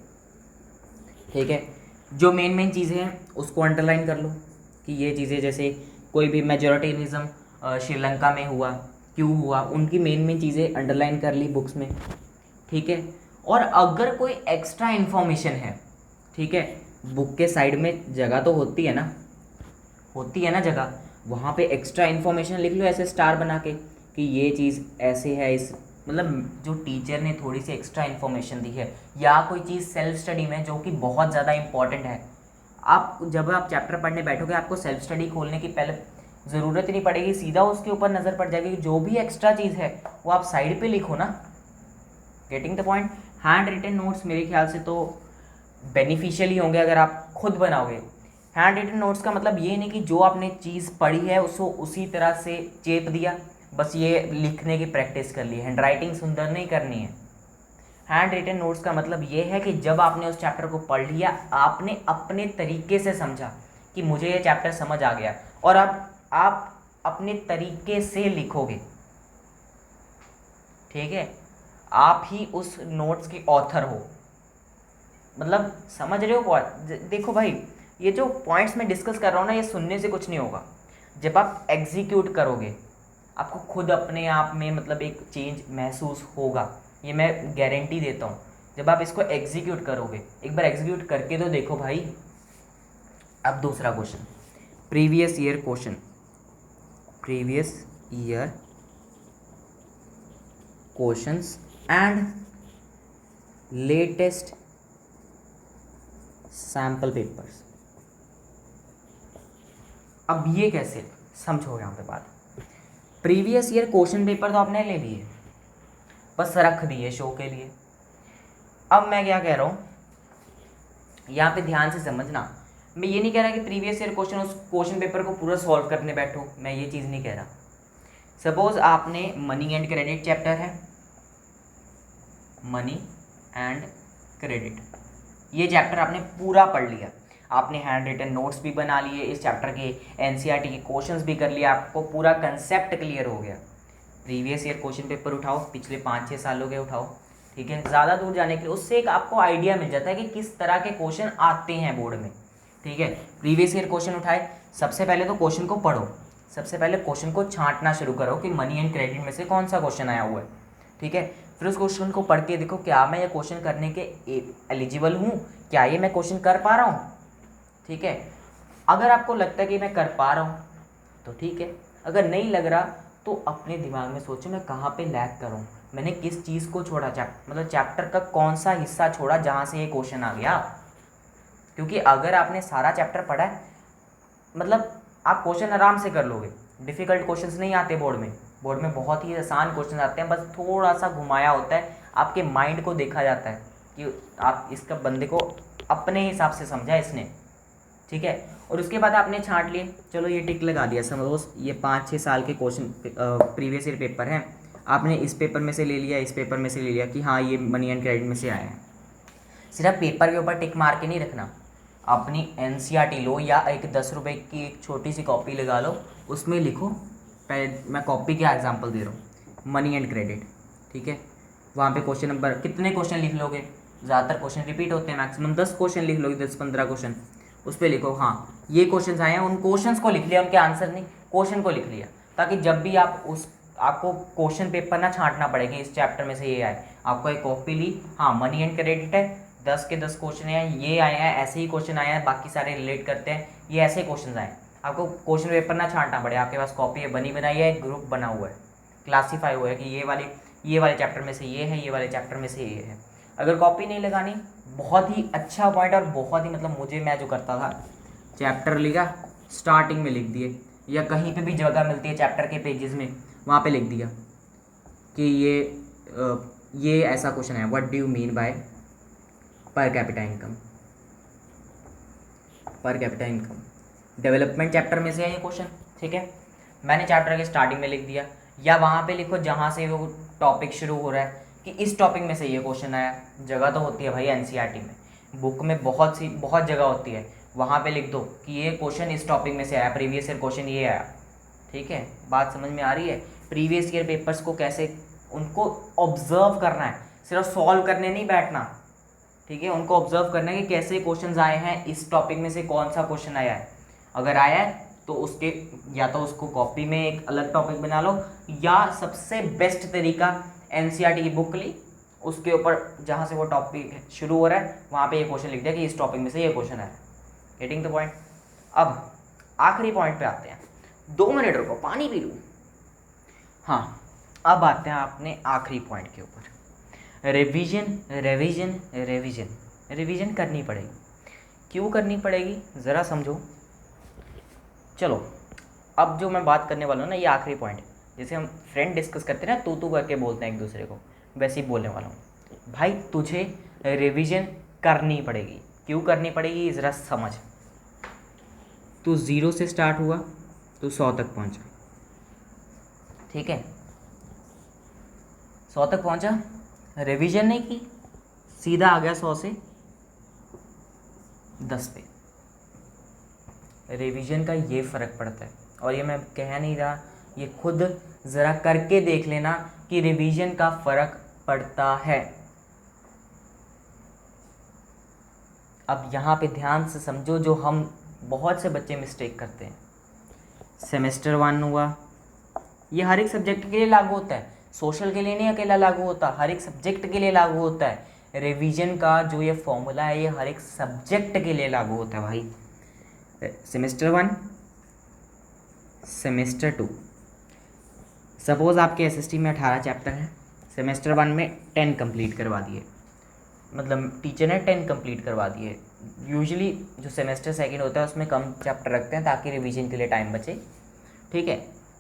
ठीक है। जो मेन चीज़ें हैं उसको अंडरलाइन कर लो कि ये चीज़ें, जैसे कोई भी मेजोरिटेरिज्म श्रीलंका में हुआ, क्यों हुआ, उनकी मेन चीज़ें अंडरलाइन कर ली बुक्स में, ठीक है। और अगर कोई एक्स्ट्रा इन्फॉर्मेशन है, ठीक है, बुक के साइड में जगह तो होती है ना जगह, वहाँ पे एक्स्ट्रा इन्फॉर्मेशन लिख लो ऐसे स्टार बना के कि ये चीज़ ऐसे है, इस मतलब जो टीचर ने थोड़ी सी एक्स्ट्रा इन्फॉर्मेशन दी है, या कोई चीज़ सेल्फ स्टडी में जो कि बहुत ज़्यादा इंपॉर्टेंट है। जब आप चैप्टर पढ़ने बैठोगे आपको सेल्फ स्टडी खोलने की पहले ज़रूरत ही नहीं पड़ेगी, सीधा उसके ऊपर नज़र पड़ जाएगी, जो भी एक्स्ट्रा चीज़ है वो आप साइड पे लिखो ना। Getting the point. Hand written notes मेरे ख्याल से तो बेनिफिशियल ही होंगे अगर आप खुद बनाओगे। हैंड रिटन नोट्स का मतलब ये नहीं कि जो आपने चीज़ पढ़ी है उसको उसी तरह से चेप दिया, बस ये लिखने की प्रैक्टिस कर ली, हैंड राइटिंग सुंदर नहीं करनी है। हैंड रिटन नोट्स का मतलब ये है कि जब आपने उस चैप्टर को पढ़ लिया, आपने अपने तरीके से समझा कि मुझे ये चैप्टर समझ आ गया, और अब आप अपने तरीके से लिखोगे, ठीक है। आप ही उस नोट्स के ऑथर हो, मतलब समझ रहे हो। देखो भाई, ये जो पॉइंट्स मैं डिस्कस कर रहा हूँ ना, ये सुनने से कुछ नहीं होगा, जब आप एग्जीक्यूट करोगे आपको खुद अपने आप में मतलब एक चेंज महसूस होगा, ये मैं गारंटी देता हूँ। जब आप इसको एग्जीक्यूट करोगे, एक बार एग्जीक्यूट करके तो देखो भाई। अब दूसरा question, previous year question, previous year questions and latest sample papers. अब ये कैसे समझो यहाँ पे बात। प्रीवियस ईयर क्वेश्चन पेपर तो आपने ले लिए, बस रख दिए शो के लिए। अब मैं क्या कह रहा हूँ, यहाँ पे ध्यान से समझना, मैं ये नहीं कह रहा कि प्रीवियस ईयर क्वेश्चन उस क्वेश्चन पेपर को पूरा सॉल्व करने बैठो, मैं ये चीज़ नहीं कह रहा। सपोज आपने मनी एंड क्रेडिट चैप्टर है, मनी एंड क्रेडिट, ये चैप्टर आपने पूरा पढ़ लिया, आपने हैंड रिटन नोट्स भी बना लिए, इस चैप्टर के एनसीईआरटी के क्वेश्चंस भी कर लिए, आपको पूरा कंसेप्ट क्लियर हो गया। प्रीवियस ईयर क्वेश्चन पेपर उठाओ, पिछले 5-6 सालों के उठाओ, ठीक है, ज़्यादा दूर जाने के लिए, उससे एक आपको आइडिया मिल जाता है कि किस तरह के क्वेश्चन आते हैं बोर्ड में, ठीक है। प्रीवियस ईयर क्वेश्चन उठाए, सबसे पहले तो क्वेश्चन को पढ़ो, सबसे पहले क्वेश्चन को छांटना शुरू करो कि मनी एंड क्रेडिट में से कौन सा क्वेश्चन आया हुआ है, ठीक है। फिर उस क्वेश्चन को पढ़ के देखो, क्या मैं ये क्वेश्चन करने के एलिजिबल हूँ, क्या ये मैं क्वेश्चन कर पा रहा हूँ, ठीक है। अगर आपको लगता है कि मैं कर पा रहा हूँ तो ठीक है, अगर नहीं लग रहा तो अपने दिमाग में सोचो मैं कहाँ पे लैग कर रहा हूँ, मैंने किस चीज़ को छोड़ा, चैप्टर का कौन सा हिस्सा छोड़ा जहाँ से ये क्वेश्चन आ गया। क्योंकि अगर आपने सारा चैप्टर पढ़ा है, मतलब आप क्वेश्चन आराम से कर लोगे, डिफ़िकल्ट क्वेश्चंस नहीं आते बोर्ड में बहुत ही आसान क्वेश्चन आते हैं, बस थोड़ा सा घुमाया होता है, आपके माइंड को देखा जाता है कि आप इसका बंदे को अपने हिसाब से समझा इसने, ठीक है। और उसके बाद आपने छांट लिए, चलो ये टिक लगा दिया, समझो ये 5-6 साल के क्वेश्चन प्रीवियस ईयर पेपर हैं, आपने इस पेपर में से ले लिया, इस पेपर में से ले लिया कि हाँ ये मनी एंड क्रेडिट में से आए हैं। सिर्फ पेपर के ऊपर टिक मार के नहीं रखना, अपनी एनसीईआरटी लो या एक 10 रुपये की एक छोटी सी कॉपी लगा लो, उसमें लिखो, पहले मैं कॉपी का एग्जांपल दे रहा हूँ, मनी एंड क्रेडिट, ठीक है। वहाँ पे क्वेश्चन नंबर, कितने क्वेश्चन लिख लोगे, ज़्यादातर क्वेश्चन रिपीट होते हैं, मैक्सिमम 10 क्वेश्चन लिख लोगे, 10-15 क्वेश्चन, उस पर लिखो हाँ ये क्वेश्चन आए हैं, उन क्वेश्चंस को लिख लिया, उनके आंसर नहीं, क्वेश्चन को लिख लिया, ताकि जब भी आपको क्वेश्चन पेपर ना छांटना पड़े कि इस चैप्टर में से ये आए। आपको एक कॉपी ली, हाँ मनी एंड क्रेडिट है, 10 के 10 क्वेश्चन हैं, ये आए हैं, ऐसे ही क्वेश्चन आए हैं, बाकी सारे रिलेट करते हैं, ये ऐसे क्वेश्चन आए। आपको क्वेश्चन पेपर ना छांटना पड़े, आपके पास कॉपी है, बनी बनाई है, ग्रुप बना हुआ है, क्लासीफाई हुआ है कि ये वाले चैप्टर में से ये है, ये वाले चैप्टर में से ये है। अगर कॉपी नहीं लगानी, बहुत ही अच्छा पॉइंट, और बहुत ही मतलब मैं जो करता था, चैप्टर लिखा, स्टार्टिंग में लिख दिए, या कहीं पे भी जगह मिलती है चैप्टर के पेजेस में, वहाँ पे लिख दिया कि ये ऐसा क्वेश्चन है, what do you mean bye per capita income. Per capita income development chapter में से है ये क्वेश्चन, ठीक है। मैंने चैप्टर के स्टार्टिंग में लिख दिया, या वहाँ पे लिखो जहाँ से वो टॉपिक शुरू हो रहा है कि इस टॉपिक में से ये क्वेश्चन आया। जगह तो होती है भाई एनसीईआरटी में, बुक में बहुत जगह होती है, वहाँ पे लिख दो कि ये क्वेश्चन इस टॉपिक में से आया, प्रीवियस ईयर क्वेश्चन ये आया, ठीक है। बात समझ में आ रही है। प्रीवियस ईयर पेपर्स को कैसे उनको ऑब्जर्व करना है, सिर्फ सॉल्व करने नहीं बैठना, ठीक है। उनको ऑब्जर्व करना है कि कैसे क्वेश्चंस आए हैं, इस टॉपिक में से कौन सा क्वेश्चन आया है। अगर आया है तो उसके या तो उसको कॉपी में एक अलग टॉपिक बना लो, या सबसे बेस्ट तरीका एनसीईआरटी की बुक ली, उसके ऊपर जहाँ से वो टॉपिक शुरू हो रहा है वहाँ पे ये क्वेश्चन लिख दिया कि इस टॉपिक में से ये क्वेश्चन है। Getting the point. अब आखिरी पॉइंट पे आते हैं। 2 मिनट रुको, पानी पी लूँ। हाँ, अब आते हैं अपने आखिरी पॉइंट के ऊपर। रिवीजन रिवीजन रिवीजन रिवीजन करनी पड़ेगी। क्यों करनी पड़ेगी ज़रा समझो। चलो, अब जो मैं बात करने वाला हूँ ना, ये आखिरी पॉइंट, जैसे हम फ्रेंड डिस्कस करते हैं ना, तू करके बोलते हैं एक दूसरे को, वैसे ही बोलने वाला हूँ। भाई तुझे रिवीजन करनी पड़ेगी। क्यों करनी पड़ेगी ज़रा समझ। तू 0 से स्टार्ट हुआ, तो 100 तक पहुँचा, ठीक है। 100 तक पहुँचा, रिवीजन नहीं की, सीधा आ गया 100 से 10 पे। रिवीजन का ये फ़र्क पड़ता है, और ये मैं कह नहीं रहा, ये खुद ज़रा करके देख लेना कि रिवीजन का फ़र्क पड़ता है। अब यहाँ पे ध्यान से समझो, जो हम बहुत से बच्चे मिस्टेक करते हैं। सेमेस्टर 1 हुआ, ये हर एक सब्जेक्ट के लिए लागू होता है, सोशल के लिए नहीं अकेला लागू होता, हर एक सब्जेक्ट के लिए लागू होता है। रिवीजन का जो ये फॉर्मूला है, ये हर एक सब्जेक्ट के लिए लागू होता है भाई। सेमेस्टर 1, सेमेस्टर 2, सपोज़ आपके एसएसटी में 18 चैप्टर हैं, सेमेस्टर 1 में 10 कंप्लीट करवा दिए, मतलब टीचर ने 10 कंप्लीट करवा दिए। यूजुअली जो सेमेस्टर सेकंड होता है उसमें कम चैप्टर रखते हैं ताकि रिवीजन के लिए टाइम बचे, ठीक है।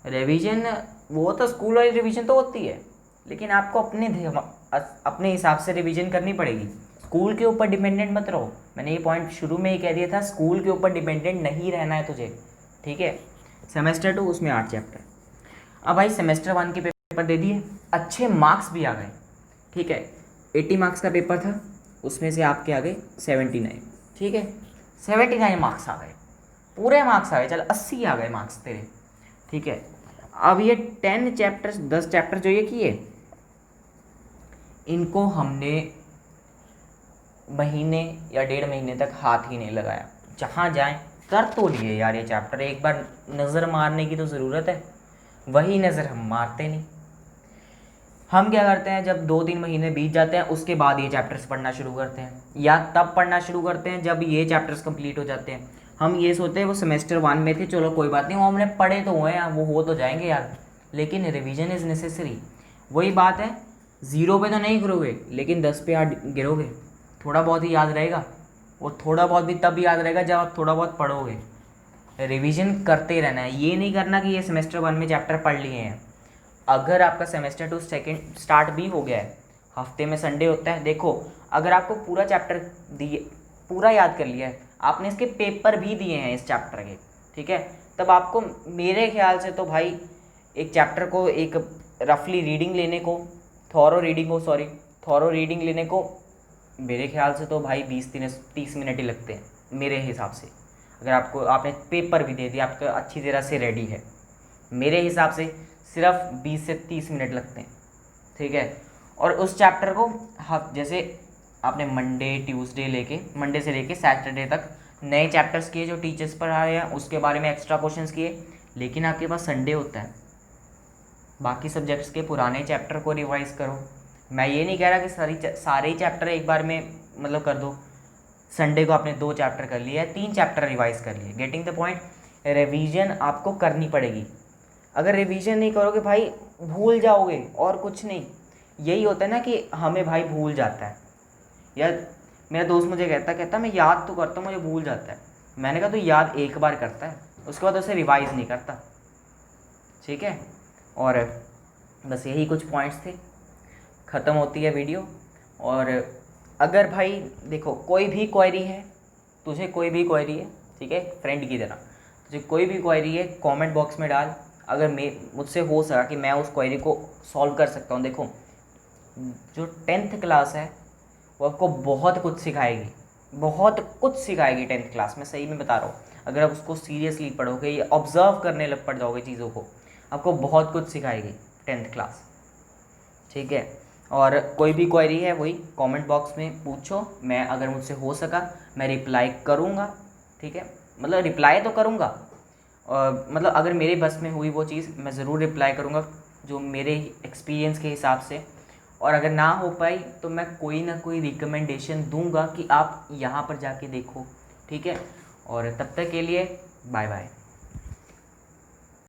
रिवीजन वो तो स्कूल वाली रिवीजन तो होती है, लेकिन आपको अपने हिसाब से रिवीजन करनी पड़ेगी। स्कूल के ऊपर डिपेंडेंट मत रहो। मैंने ये पॉइंट शुरू में ही कह दिया था, स्कूल के ऊपर डिपेंडेंट नहीं रहना है तुझे, ठीक है। सेमेस्टर 2 उसमें 8 चैप्टर। अब भाई सेमेस्टर 1 के पेपर दे दिए, अच्छे मार्क्स भी आ गए, ठीक है। 80 मार्क्स का पेपर था, उसमें से आपके आ गए 79, ठीक है। 79 मार्क्स आ गए, पूरे मार्क्स आ गए, चल 80 आ गए मार्क्स तेरे, ठीक है। अब ये 10 चैप्टर्स 10 चैप्टर जो ये किए, इनको हमने महीने या 1.5 महीने तक हाथ ही नहीं लगाया। जहाँ जाएं कर तो लिए यार ये चैप्टर, एक बार नज़र मारने की तो ज़रूरत है, वही नज़र हम मारते नहीं। हम क्या करते हैं, जब 2-3 महीने बीत जाते हैं उसके बाद ये चैप्टर्स पढ़ना शुरू करते हैं, या तब पढ़ना शुरू करते हैं जब ये चैप्टर्स कंप्लीट हो जाते हैं। हम ये सोचते हैं वो सेमेस्टर 1 में थे, चलो कोई बात नहीं, वो हमने पढ़े तो हुए हैं, वो हो तो जाएंगे यार, लेकिन रिवीजन इज़ नेसेसरी। वही बात है, 0 पे तो नहीं गिरोगे, लेकिन 10 पे गिरोगे, थोड़ा बहुत ही याद रहेगा, और थोड़ा बहुत भी तब याद रहेगा जब आप थोड़ा बहुत पढ़ोगे। रिवीजन करते रहना है, ये नहीं करना कि ये सेमेस्टर 1 में चैप्टर पढ़ लिए हैं। अगर आपका सेमेस्टर 2 सेकेंड स्टार्ट भी हो गया है, हफ्ते में संडे होता है, देखो अगर आपको पूरा चैप्टर दिए, पूरा याद कर लिया है, आपने इसके पेपर भी दिए हैं इस चैप्टर के, ठीक है, तब आपको मेरे ख्याल से तो भाई एक चैप्टर को एक रफली रीडिंग लेने को, थॉरो रीडिंग लेने को मेरे ख्याल से तो भाई 20-30 मिनट ही लगते हैं मेरे हिसाब से। अगर आपने पेपर भी दे दिया, आपका अच्छी तरह से रेडी है, मेरे हिसाब से सिर्फ 20 से 30 मिनट लगते हैं, ठीक है। और उस चैप्टर को जैसे आपने मंडे से लेके सैटरडे तक नए चैप्टर्स किए जो टीचर्स पर आ रहे हैं, उसके बारे में एक्स्ट्रा क्वेश्चंस किए, लेकिन आपके पास संडे होता है, बाकी सब्जेक्ट्स के पुराने चैप्टर को रिवाइज करो। मैं ये नहीं कह रहा कि सारे ही चैप्टर एक बार में मतलब कर दो। संडे को आपने 2 चैप्टर कर लिए, 3 चैप्टर रिवाइज कर लिए, गेटिंग द पॉइंट। रिवीजन आपको करनी पड़ेगी। अगर रिवीजन नहीं करोगे भाई भूल जाओगे, और कुछ नहीं। यही होता है ना कि हमें भाई भूल जाता है, या मेरा दोस्त मुझे कहता मैं याद तो करता हूँ, मुझे भूल जाता है। मैंने कहा तो याद एक बार करता है, उसके बाद उसे रिवाइज नहीं करता, ठीक है। और बस यही कुछ पॉइंट्स थे, ख़त्म होती है वीडियो। और अगर भाई देखो कोई भी क्वेरी है, तुझे कोई भी क्वेरी है, ठीक है, फ्रेंड की तरह तुझे कोई भी क्वेरी है कमेंट बॉक्स में डाल। अगर मुझसे हो सका कि मैं उस क्वेरी को सॉल्व कर सकता हूँ। देखो जो 10th क्लास है वो आपको बहुत कुछ सिखाएगी, बहुत कुछ सिखाएगी 10th क्लास में, सही में बता रहा हूँ। अगर आप उसको सीरियसली पढ़ोगे या ऑब्जर्व करने लग पड़ जाओगे चीज़ों को, आपको बहुत कुछ सिखाएगी 10th क्लास, ठीक है। और कोई भी क्वेरी है वही कमेंट बॉक्स में पूछो, मैं अगर मुझसे हो सका मैं रिप्लाई करूँगा, ठीक है। मतलब रिप्लाई तो करूँगा, और मतलब अगर मेरे बस में हुई वो चीज़ मैं ज़रूर रिप्लाई करूँगा जो मेरे एक्सपीरियंस के हिसाब से। और अगर ना हो पाई तो मैं कोई ना कोई रिकमेंडेशन दूंगा कि आप यहाँ पर जाके देखो, ठीक है। और तब तक के लिए बाय बाय।